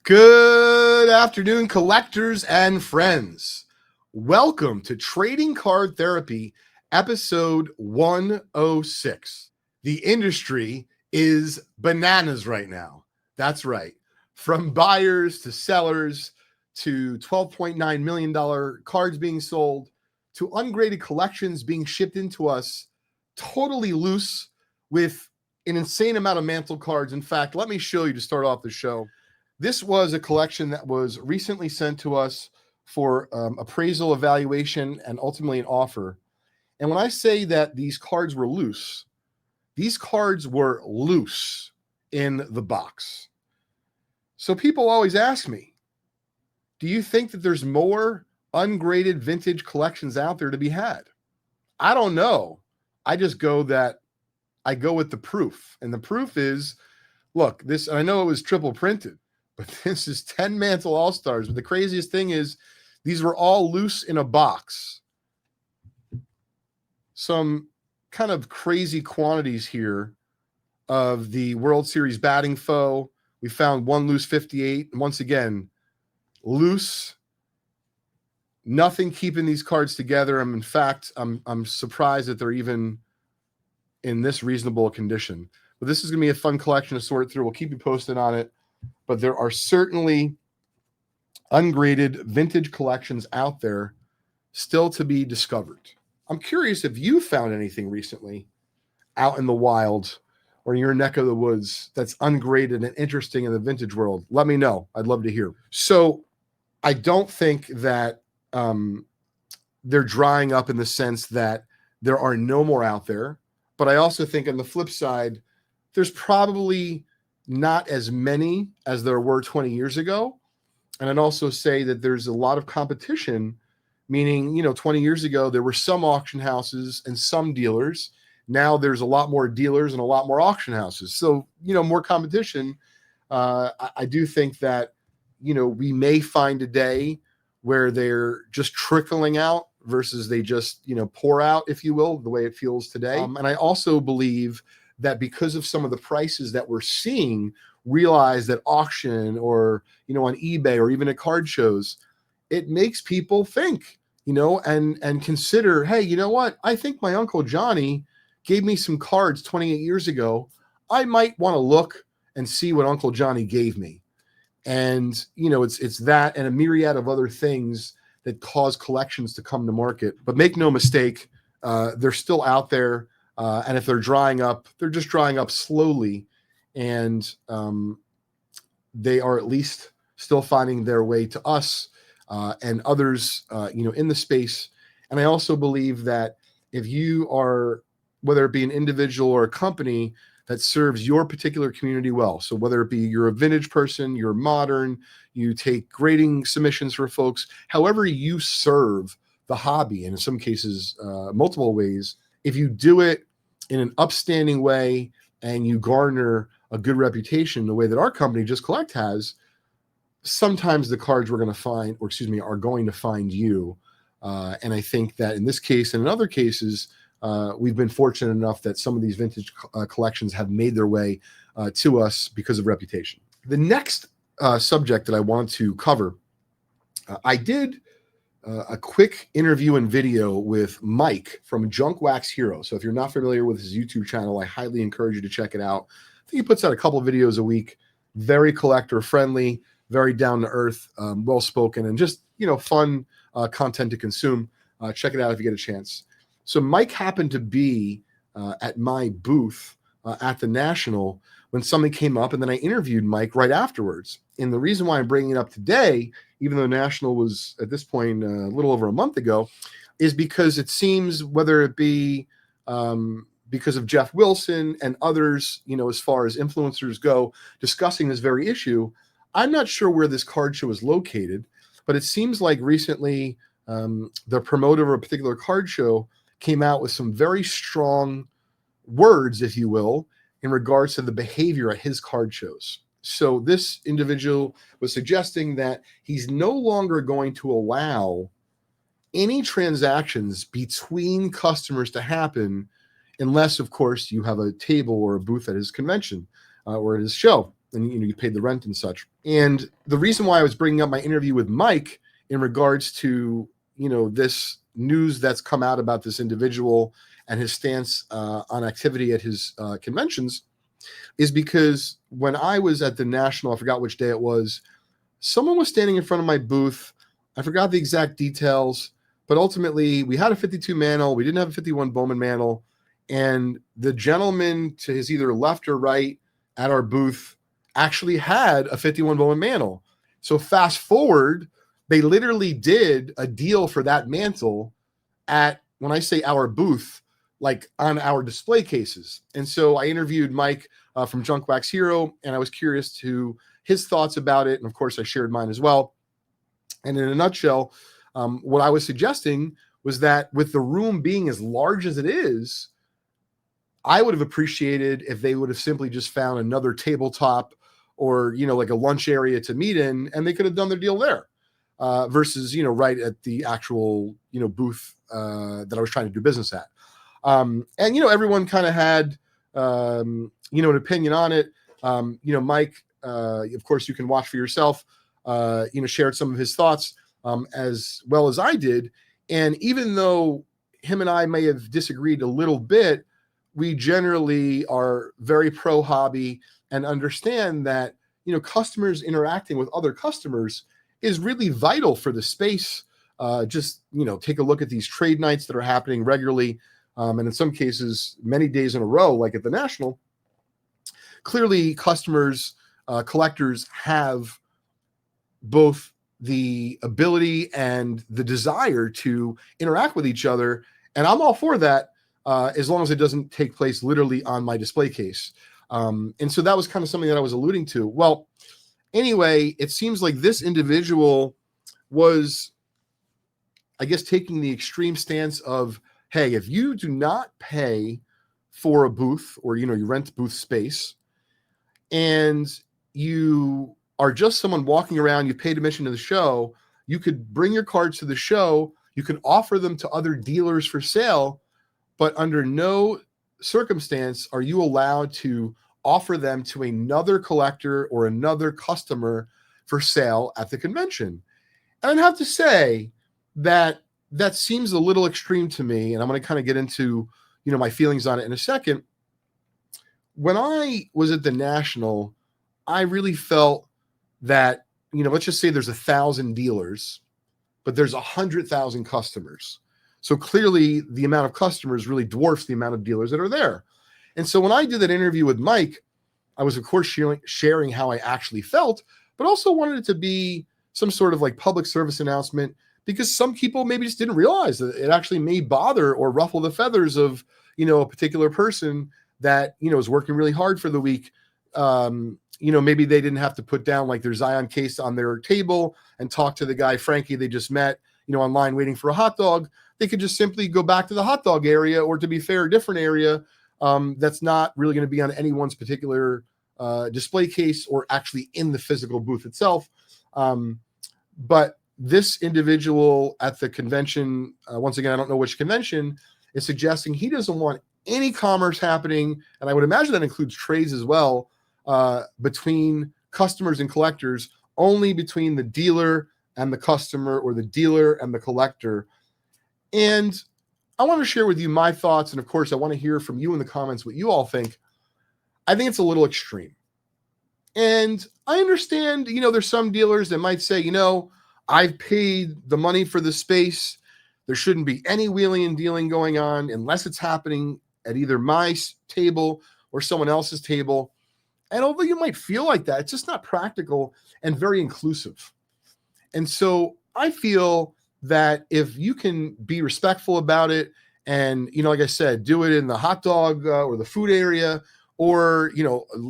Good afternoon, collectors and friends. Welcome to Trading Card Therapy, episode 106. The industry is bananas right now. That's right. From buyers to sellers to $12.9 million cards being sold to ungraded collections being shipped into us totally loose with an insane amount of Mantle cards. In fact, let me show you to start off the show. This was a collection that was recently sent to us for appraisal, evaluation, and ultimately an offer. And when I say that these cards were loose in the box. So people always ask me, do you think that there's more ungraded vintage collections out there to be had? I don't know. I go with the proof. And the proof is, look, this, I know it was triple printed, but this is 10 Mantle All-Stars. But the craziest thing is these were all loose in a box. Some kind of crazy quantities here of the World Series batting foe. We found one loose 58. And once again, loose. Nothing keeping these cards together. In fact, I'm surprised that they're even in this reasonable condition. But this is going to be a fun collection to sort through. We'll keep you posted on it. But there are certainly ungraded vintage collections out there still to be discovered. I'm curious if you found anything recently out in the wild or in your neck of the woods that's ungraded and interesting in the vintage world. Let me know. I'd love to hear. So I don't think that they're drying up in the sense that there are no more out there. But I also think on the flip side, there's probably not as many as there were 20 years ago. And I'd also say that there's a lot of competition, meaning, 20 years ago, there were some auction houses and some dealers. Now there's a lot more dealers and a lot more auction houses. So, more competition. I do think that, we may find a day where they're just trickling out versus they just, pour out, if you will, the way it feels today. And I also believe that because of some of the prices that we're seeing, realize that auction or, on eBay or even at card shows, it makes people think, and consider, hey, you know what? I think my Uncle Johnny gave me some cards 28 years ago. I might want to look and see what Uncle Johnny gave me. And, it's that and a myriad of other things that cause collections to come to market. But make no mistake, they're still out there. And if they're drying up, they're just drying up slowly. And they are at least still finding their way to us and others, in the space. And I also believe that if you are, whether it be an individual or a company that serves your particular community well, so whether it be you're a vintage person, you're modern, you take grading submissions for folks, however you serve the hobby, and in some cases, multiple ways, if you do it in an upstanding way and you garner a good reputation the way that our company Just Collect has, sometimes the cards we're going to find, are going to find you. And I think that in this case and in other cases, we've been fortunate enough that some of these vintage collections have made their way to us because of reputation. The next subject that I want to cover, I did a quick interview and video with Mike from Junk Wax Hero. So if you're not familiar with his YouTube channel, I highly encourage you to check it out. I think he puts out a couple of videos a week, very collector friendly, very down to earth, well spoken, and just, fun content to consume. Check it out if you get a chance. So Mike happened to be at my booth at the National when something came up, and then I interviewed Mike right afterwards. And the reason why I'm bringing it up today, even though National was at this point a little over a month ago, is because it seems, whether it be because of Jeff Wilson and others, as far as influencers go, discussing this very issue, I'm not sure where this card show is located, but it seems like recently the promoter of a particular card show came out with some very strong words, if you will, in regards to the behavior at his card shows. So this individual was suggesting that he's no longer going to allow any transactions between customers to happen unless, of course, you have a table or a booth at his convention or at his show. and you paid the rent and such. And the reason why I was bringing up my interview with Mike in regards to this news that's come out about this individual and his stance on activity at his conventions is because when I was at the National, I forgot which day it was, someone was standing in front of my booth. I forgot the exact details, but ultimately we had a 52 Mantle. We didn't have a 51 Bowman Mantle. And the gentleman to his either left or right at our booth actually had a 51 Bowman Mantle. So fast forward, they literally did a deal for that mantle at, when I say our booth, like on our display cases. And so I interviewed Mike from Junk Wax Hero, and I was curious to his thoughts about it. And of course, I shared mine as well. And in a nutshell, what I was suggesting was that with the room being as large as it is, I would have appreciated if they would have simply just found another tabletop or, like a lunch area to meet in, and they could have done their deal there versus, right at the actual, booth that I was trying to do business at. And, everyone kind of had, an opinion on it. Mike, of course, you can watch for yourself, shared some of his thoughts as well as I did. And even though him and I may have disagreed a little bit, we generally are very pro hobby and understand that, customers interacting with other customers is really vital for the space. Just, take a look at these trade nights that are happening regularly. And in some cases, many days in a row, like at the National. Clearly, customers, collectors have both the ability and the desire to interact with each other. And I'm all for that. As long as it doesn't take place literally on my display case. And so that was kind of something that I was alluding to. Well, anyway, it seems like this individual was, I guess, taking the extreme stance of, hey, if you do not pay for a booth or, you rent booth space and you are just someone walking around, you paid admission to the show, you could bring your cards to the show, you can offer them to other dealers for sale, but under no circumstance are you allowed to offer them to another collector or another customer for sale at the convention. And I'd have to say that seems a little extreme to me, and I'm going to kind of get into, my feelings on it in a second. When I was at the National, I really felt that, let's just say there's 1,000 dealers, but there's 100,000 customers. So clearly the amount of customers really dwarfs the amount of dealers that are there. And so when I did that interview with Mike, I was, of course, sharing how I actually felt, but also wanted it to be some sort of like public service announcement, because some people maybe just didn't realize that it actually may bother or ruffle the feathers of, a particular person that, is working really hard for the week. Maybe they didn't have to put down like their Zion case on their table and talk to the guy, Frankie, they just met, online waiting for a hot dog. They could just simply go back to the hot dog area, or to be fair, a different area that's not really going to be on anyone's particular display case or actually in the physical booth itself. But this individual at the convention, once again, I don't know which convention, is suggesting he doesn't want any commerce happening, and I would imagine that includes trades as well, between customers and collectors, only between the dealer and the customer, or the dealer and the collector. And I want to share with you my thoughts. And of course, I want to hear from you in the comments what you all think. I think it's a little extreme. And I understand, there's some dealers that might say, I've paid the money for the space. There shouldn't be any wheeling and dealing going on unless it's happening at either my table or someone else's table. And although you might feel like that, it's just not practical and very inclusive. And so I feel that if you can be respectful about it and, like I said, do it in the hot dog or the food area, or,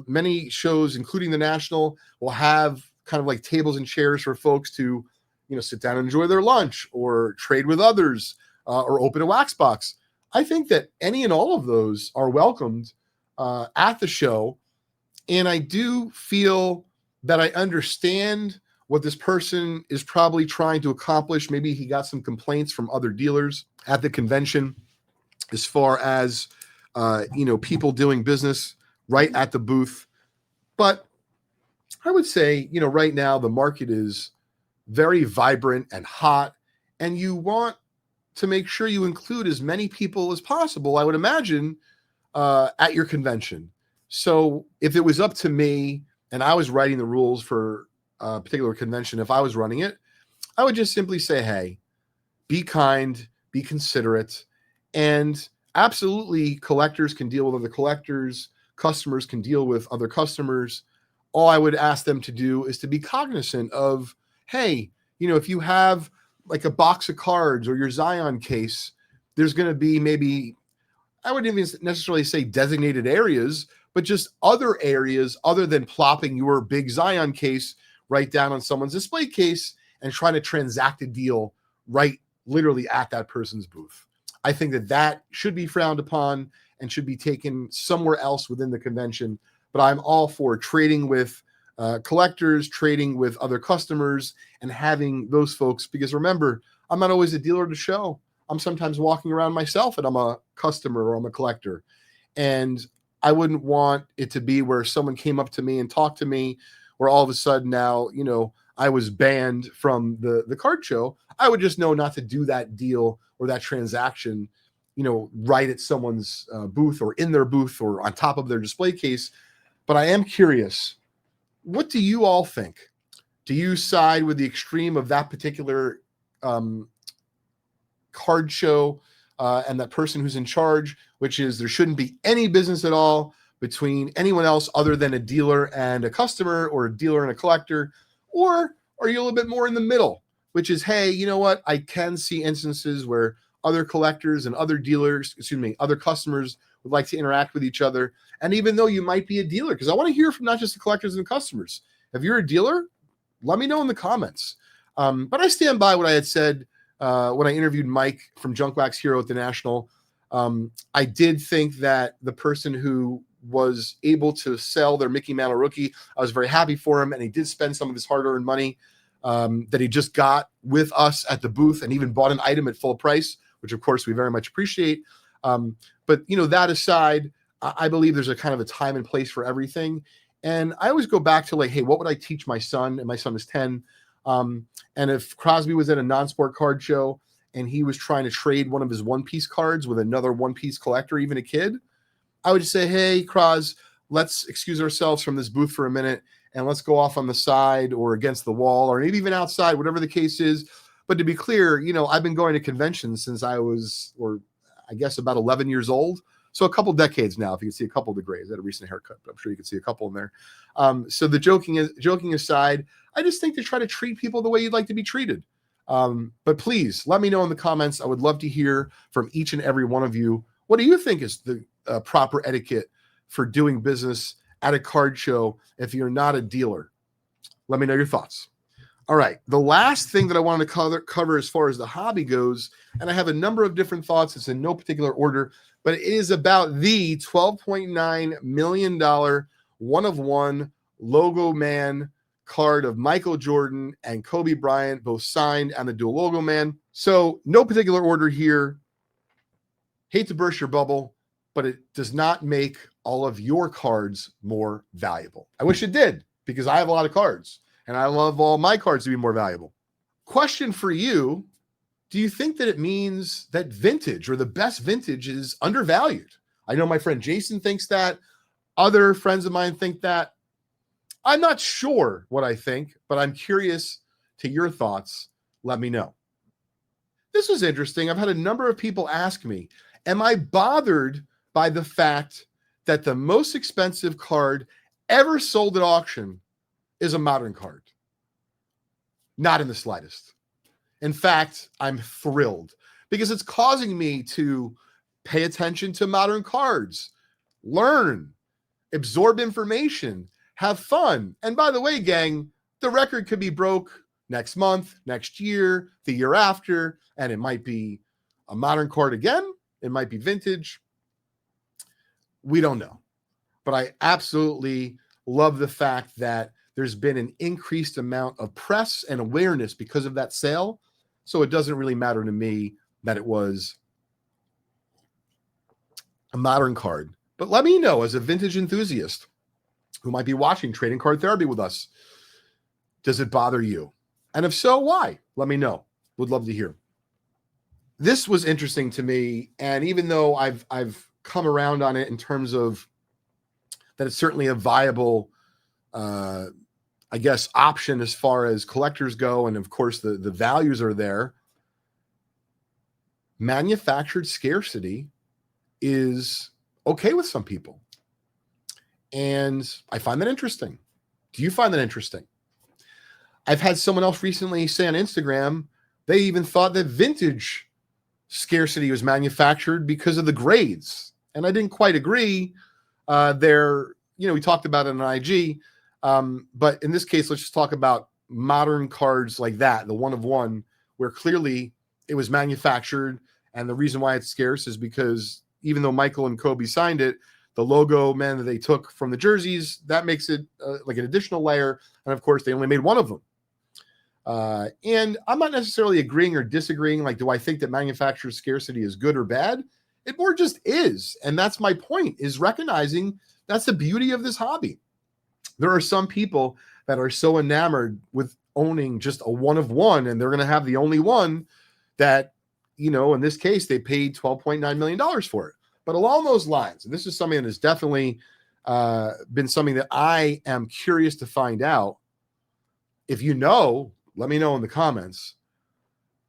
many shows, including the National, will have kind of like tables and chairs for folks to, sit down and enjoy their lunch or trade with others or open a wax box. I think that any and all of those are welcomed at the show. And I do feel that I understand what this person is probably trying to accomplish. Maybe he got some complaints from other dealers at the convention as far as, people doing business right at the booth. But I would say, right now the market is very vibrant and hot, and you want to make sure you include as many people as possible, I would imagine, at your convention. So if it was up to me and I was writing the rules for a particular convention, if I was running it, I would just simply say, hey, be kind, be considerate, and absolutely collectors can deal with other collectors, customers can deal with other customers. All I would ask them to do is to be cognizant of, hey, if you have like a box of cards or your Zion case, there's going to be maybe, I wouldn't even necessarily say designated areas, but just other areas other than plopping your big Zion case right down on someone's display case and trying to transact a deal right literally at that person's booth. I think that should be frowned upon and should be taken somewhere else within the convention. But I'm all for trading with collectors, trading with other customers, and having those folks, because remember, I'm not always a dealer at a show. I'm sometimes walking around myself and I'm a customer or I'm a collector. And I wouldn't want it to be where someone came up to me and talked to me, where all of a sudden now, I was banned from the card show. I would just know not to do that deal or that transaction, right at someone's booth or in their booth or on top of their display case. But I am curious, what do you all think? Do you side with the extreme of that particular card show and that person who's in charge, which is there shouldn't be any business at all between anyone else other than a dealer and a customer, or a dealer and a collector? Or are you a little bit more in the middle, which is, hey, you know what? I can see instances where other collectors and other other customers would like to interact with each other. And even though you might be a dealer, because I want to hear from not just the collectors and customers. If you're a dealer, let me know in the comments. But I stand by what I had said when I interviewed Mike from Junk Wax Hero at the National. I did think that the person who was able to sell their Mickey Mantle rookie, I was very happy for him, and he did spend some of his hard-earned money that he just got with us at the booth, and even bought an item at full price, which of course we very much appreciate. But that aside, I believe there's a kind of a time and place for everything. And I always go back to like, hey, what would I teach my son? And my son is 10. And if Crosby was at a non-sport card show and he was trying to trade one of his one-piece cards with another one-piece collector, even a kid, I would just say, hey, Cros, let's excuse ourselves from this booth for a minute and let's go off on the side or against the wall or maybe even outside, whatever the case is. But to be clear, I've been going to conventions since I was, or I guess about 11 years old. So a couple decades now, if you can see a couple of the grays. I had a recent haircut, but I'm sure you can see a couple in there. So the joking aside, I just think to try to treat people the way you'd like to be treated. But please let me know in the comments. I would love to hear from each and every one of you. What do you think is the proper etiquette for doing business at a card show if you're not a dealer? Let me know your thoughts. All right. The last thing that I wanted to cover as far as the hobby goes, and I have a number of different thoughts. It's in no particular order, but it is about the $12.9 million one-of-one logo man card of Michael Jordan and Kobe Bryant, both signed on the dual logo man. So no particular order here. Hate to burst your bubble, but it does not make all of your cards more valuable. I wish it did, because I have a lot of cards and I love all my cards to be more valuable. Question for you. Do you think that it means that vintage or the best vintage is undervalued? I know my friend Jason thinks that. Other friends of mine think that. I'm not sure what I think, but I'm curious to your thoughts. Let me know. This was interesting. I've had a number of people ask me, am I bothered by the fact that the most expensive card ever sold at auction is a modern card? Not in the slightest. In fact, I'm thrilled because it's causing me to pay attention to modern cards, learn, absorb information, have fun. And by the way, gang, the record could be broke next month, next year, the year after, and it might be a modern card again. It might be vintage. We don't know. But I absolutely love the fact that there's been an increased amount of press and awareness because of that sale. So it doesn't really matter to me that it was a modern card. But let me know, as a vintage enthusiast, who might be watching Trading Card Therapy with us. Does it bother you? And if so, why? Let me know. Would love to hear. This was interesting to me, and even though I've come around on it in terms of that it's certainly a viable, I guess, option as far as collectors go, and of course the values are there. Manufactured scarcity is okay with some people, and I find that interesting. Do you find that interesting? I've had someone else recently say on Instagram they even thought that vintage scarcity was manufactured because of the grades, and I didn't quite agree. We talked about it on IG, but in this case, let's just talk about modern cards like that, the one of one, where clearly it was manufactured, and the reason why it's scarce is because even though Michael and Kobe signed it, the logo, man, that they took from the jerseys, that makes it like an additional layer, and of course, they only made one of them. And I'm not necessarily agreeing or disagreeing. Like, do I think that manufacturer scarcity is good or bad? It more just is. And that's my point, is recognizing that's the beauty of this hobby. There are some people that are so enamored with owning just a one of one, and they're going to have the only one that, in this case, they paid $12.9 million for it. But along those lines, and this is something that has definitely been something that I am curious to find out. If you know, let me know in the comments.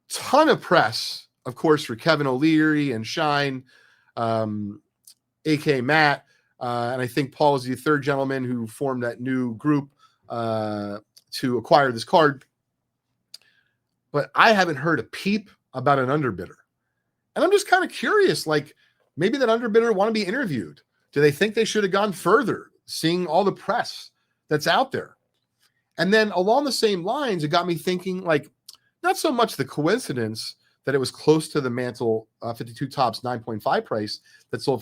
Ton of press, of course, for Kevin O'Leary and Shine, a.k.a. Matt, and I think Paul is the third gentleman who formed that new group to acquire this card. But I haven't heard a peep about an underbidder. And I'm just kind of curious, like, maybe that underbidder want to be interviewed. Do they think they should have gone further, seeing all the press that's out there? And then along the same lines, it got me thinking, like, not so much the coincidence that it was close to the Mantle 52 Topps 9.5 price that sold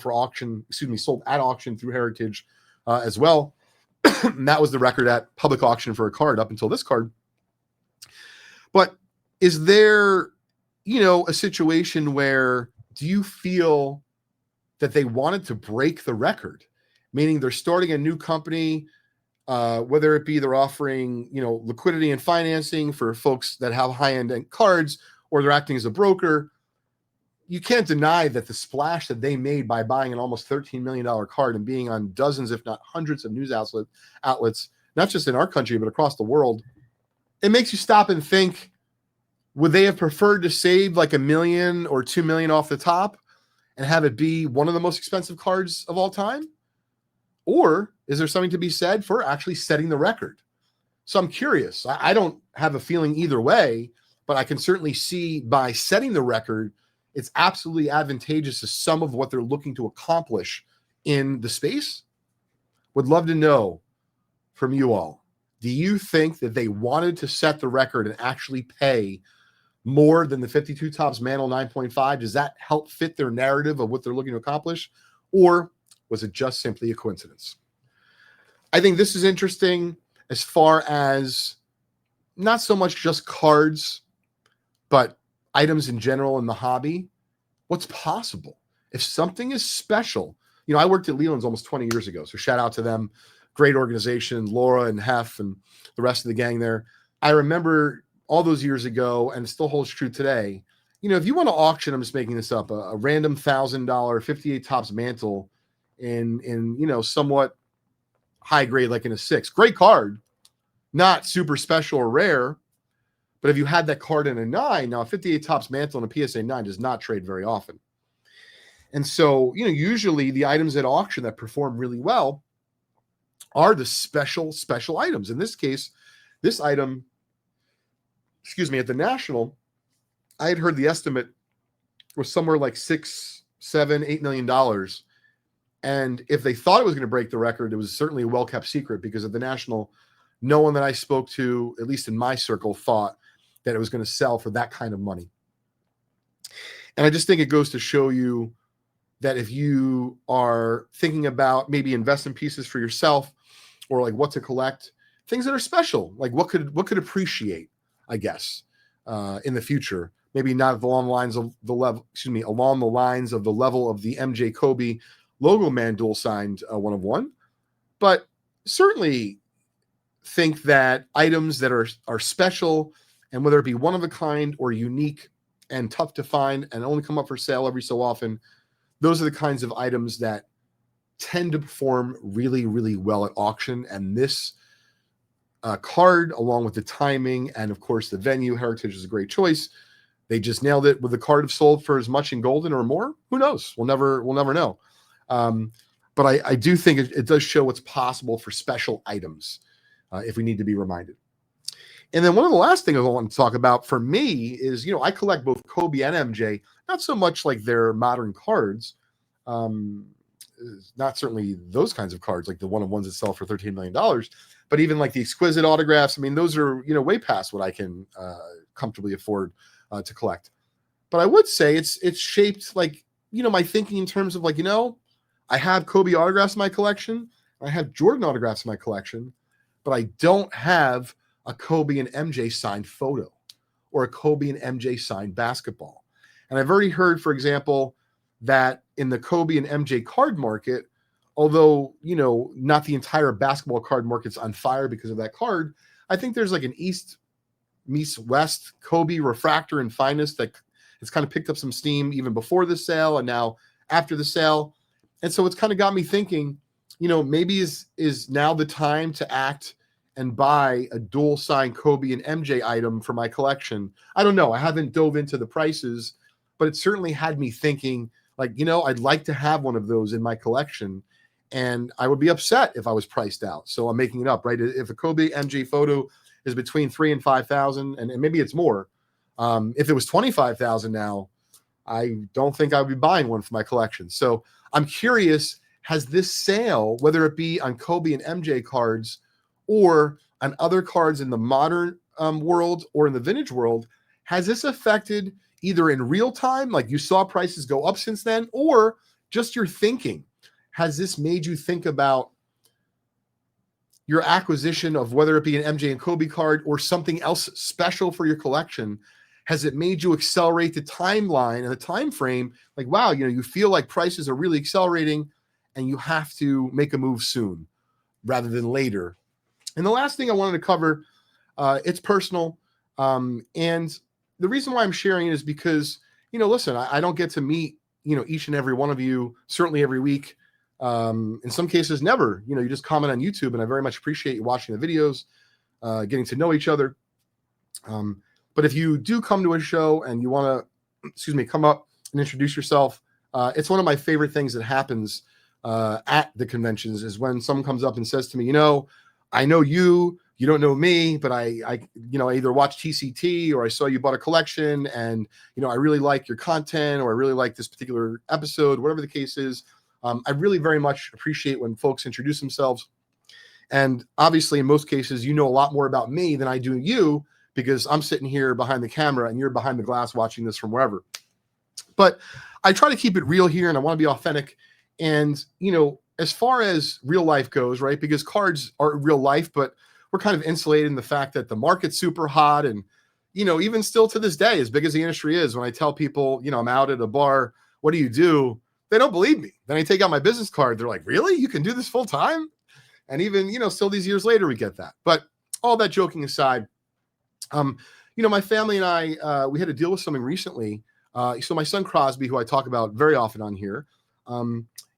at auction through Heritage as well. And that was the record at public auction for a card up until this card. But is there, a situation where do you feel that they wanted to break the record? Meaning they're starting a new company, whether it be they're offering, liquidity and financing for folks that have high-end cards, or they're acting as a broker. You can't deny that the splash that they made by buying an almost $13 million card and being on dozens, if not hundreds of news outlets, not just in our country, but across the world, it makes you stop and think, would they have preferred to save like $1 million or $2 million off the top and have it be one of the most expensive cards of all time? Or is there something to be said for actually setting the record? So I'm curious. I don't have a feeling either way, but I can certainly see by setting the record, it's absolutely advantageous to some of what they're looking to accomplish in the space. Would love to know from you all. Do you think that they wanted to set the record and actually pay more than the 52 Topps Mantle 9.5? Does that help fit their narrative of what they're looking to accomplish? Or was it just simply a coincidence? I think this is interesting as far as not so much just cards, but items in general in the hobby. What's possible? If something is special, I worked at Leland's almost 20 years ago, so shout out to them. Great organization, Laura and Hef and the rest of the gang there. I remember all those years ago, and it still holds true today. If you want to auction, I'm just making this up, a random $1,000 58 Topps Mantle in somewhat high grade, like in a 6, great card, not super special or rare, but if you had that card in a 9, now a 58 Topps Mantle and a PSA 9 does not trade very often. And so, usually the items at auction that perform really well are the special items. In this case, this item, at the National, I had heard the estimate was somewhere like $6, $7, $8 million. And if they thought it was going to break the record, it was certainly a well-kept secret, because at the National, no one that I spoke to, at least in my circle, thought that it was going to sell for that kind of money. And I just think it goes to show you that if you are thinking about maybe investment pieces for yourself, or like what to collect, things that are special, like what could appreciate, I guess, in the future. Maybe not along the lines of the level, along the lines of the level of the MJ Kobe logo man dual signed one of one, but certainly think that items that are special, and whether it be one of a kind or unique and tough to find and only come up for sale every so often, those are the kinds of items that tend to perform really, really well at auction. And this card, along with the timing and of course the venue, Heritage is a great choice. They just nailed it. Would the card have sold for as much in golden or more? Who knows? We'll never know. But I do think it does show what's possible for special items if we need to be reminded. And then one of the last things I want to talk about for me is, I collect both Kobe and MJ, not so much like their modern cards, not certainly those kinds of cards, like the one-of-ones that sell for $13 million, but even like the exquisite autographs. I mean, those are, way past what I can comfortably afford to collect. But I would say it's shaped like, my thinking in terms of like, I have Kobe autographs in my collection. I have Jordan autographs in my collection, but I don't have a Kobe and MJ signed photo or a Kobe and MJ signed basketball. And I've already heard, for example, that in the Kobe and MJ card market, although, not the entire basketball card market's on fire because of that card, I think there's like an East meets West Kobe refractor and finest that has kind of picked up some steam even before the sale and now after the sale. And so it's kind of got me thinking, maybe is now the time to act and buy a dual signed Kobe and MJ item for my collection. I don't know. I haven't dove into the prices, but it certainly had me thinking like, I'd like to have one of those in my collection, and I would be upset if I was priced out. So I'm making it up, right? If a Kobe MJ photo is between $3,000 and $5,000, and maybe it's more. If it was $25,000 now, I don't think I would be buying one for my collection. So I'm curious, has this sale, whether it be on Kobe and MJ cards or on other cards in the modern world or in the vintage world, has this affected either in real time, like you saw prices go up since then, or just your thinking? Has this made you think about your acquisition of whether it be an MJ and Kobe card or something else special for your collection? Has it made you accelerate the timeline and the time frame? Like, wow, you feel like prices are really accelerating and you have to make a move soon rather than later. And the last thing I wanted to cover, it's personal. And the reason why I'm sharing it is because, listen, I don't get to meet, each and every one of you, certainly every week. In some cases, never. You just comment on YouTube, and I very much appreciate you watching the videos, getting to know each other. But if you do come to a show and you want to, come up and introduce yourself, it's one of my favorite things that happens at the conventions is when someone comes up and says to me, I know you don't know me, but I either watch TCT or I saw you bought a collection and, I really like your content or I really like this particular episode, whatever the case is. I really very much appreciate when folks introduce themselves. And obviously, in most cases, a lot more about me than I do you, because I'm sitting here behind the camera and you're behind the glass watching this from wherever. But I try to keep it real here and I want to be authentic. And, as far as real life goes, right, because cards are real life, but we're kind of insulated in the fact that the market's super hot. And, even still to this day, as big as the industry is, when I tell people, I'm out at a bar, what do? They don't believe me. Then I take out my business card. They're like, really? You can do this full time? And even, still these years later, we get that. But all that joking aside, my family and I, we had to deal with something recently. So my son Crosby, who I talk about very often on here,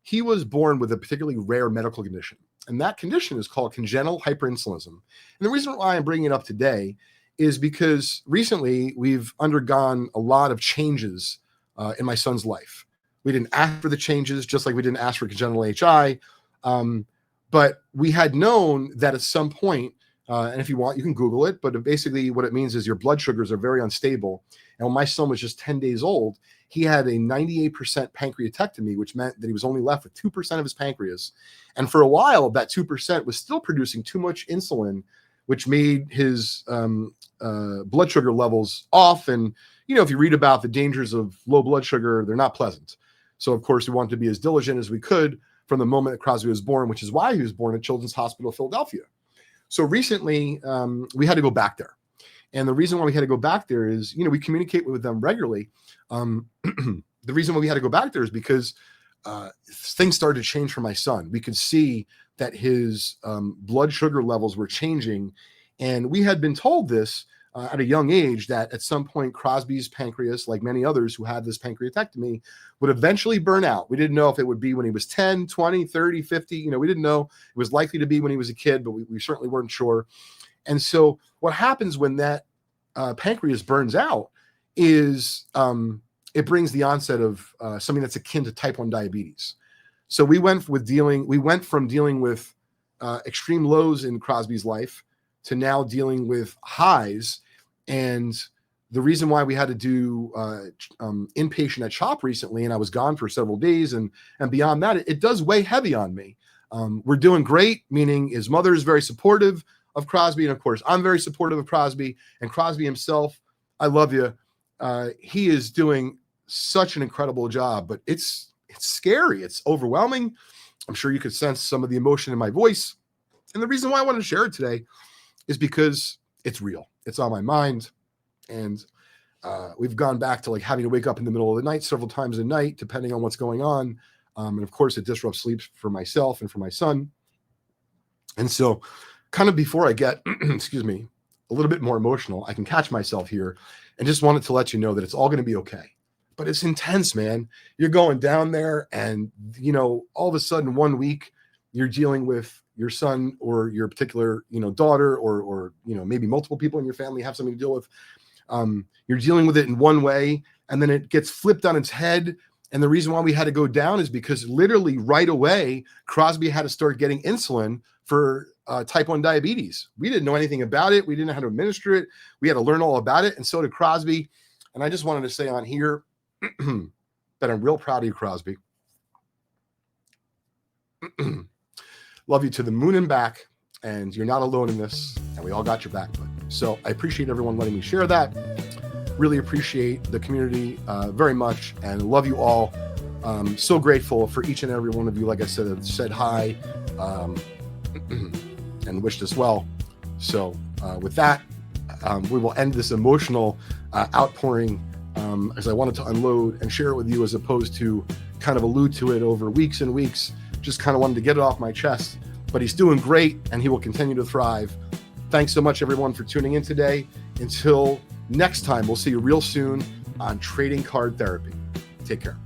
he was born with a particularly rare medical condition. And that condition is called congenital hyperinsulinism. And the reason why I'm bringing it up today is because recently we've undergone a lot of changes in my son's life. We didn't ask for the changes, just like we didn't ask for congenital HI. But we had known that at some point, and if you want, you can Google it, but basically what it means is your blood sugars are very unstable. And when my son was just 10 days old, he had a 98% pancreatectomy, which meant that he was only left with 2% of his pancreas. And for a while, that 2% was still producing too much insulin, which made his blood sugar levels off. And, if you read about the dangers of low blood sugar, they're not pleasant. So, of course, we wanted to be as diligent as we could from the moment that Crosby was born, which is why he was born at Children's Hospital of Philadelphia. So recently, we had to go back there. And the reason why we had to go back there is, we communicate with them regularly. The reason why we had to go back there is because things started to change for my son. We could see that his blood sugar levels were changing. And we had been told this at a young age, that at some point Crosby's pancreas, like many others who had this pancreatectomy, would eventually burn out. We didn't know if it would be when he was 10, 20, 30, 50. We didn't know. It was likely to be when he was a kid, but we certainly weren't sure. And so what happens when that pancreas burns out is it brings the onset of something that's akin to type 1 diabetes. So we went from dealing with extreme lows in Crosby's life to now dealing with highs. And the reason why we had to do inpatient at CHOP recently, and I was gone for several days, and beyond that, it does weigh heavy on me. We're doing great, meaning his mother is very supportive of Crosby, and of course, I'm very supportive of Crosby. And Crosby himself, I love you. He is doing such an incredible job, but it's scary. It's overwhelming. I'm sure you could sense some of the emotion in my voice. And the reason why I wanted to share it today is because it's real. It's on my mind. And we've gone back to like having to wake up in the middle of the night several times a night, depending on what's going on. And of course, it disrupts sleep for myself and for my son. And so kind of before I get, excuse me, a little bit more emotional, I can catch myself here and just wanted to let you know that it's all going to be okay. But it's intense, man. You're going down there and, all of a sudden 1 week you're dealing with your son or your particular, daughter or maybe multiple people in your family have something to deal with. You're dealing with it in one way, and then it gets flipped on its head. And the reason why we had to go down is because literally right away, Crosby had to start getting insulin for type 1 diabetes. We didn't know anything about it. We didn't know how to administer it. We had to learn all about it. And so did Crosby. And I just wanted to say on here that I'm real proud of you, Crosby. Love you to the moon and back, and you're not alone in this, and we all got your back. So I appreciate everyone letting me share that. Really appreciate the community very much, and love you all. So grateful for each and every one of you. Like I said hi and wished us well. So with that, we will end this emotional outpouring as I wanted to unload and share it with you, as opposed to kind of allude to it over weeks and weeks. Just kind of wanted to get it off my chest. But he's doing great, and he will continue to thrive. Thanks so much, everyone, for tuning in today. Until next time, we'll see you real soon on Trading Card Therapy. Take care.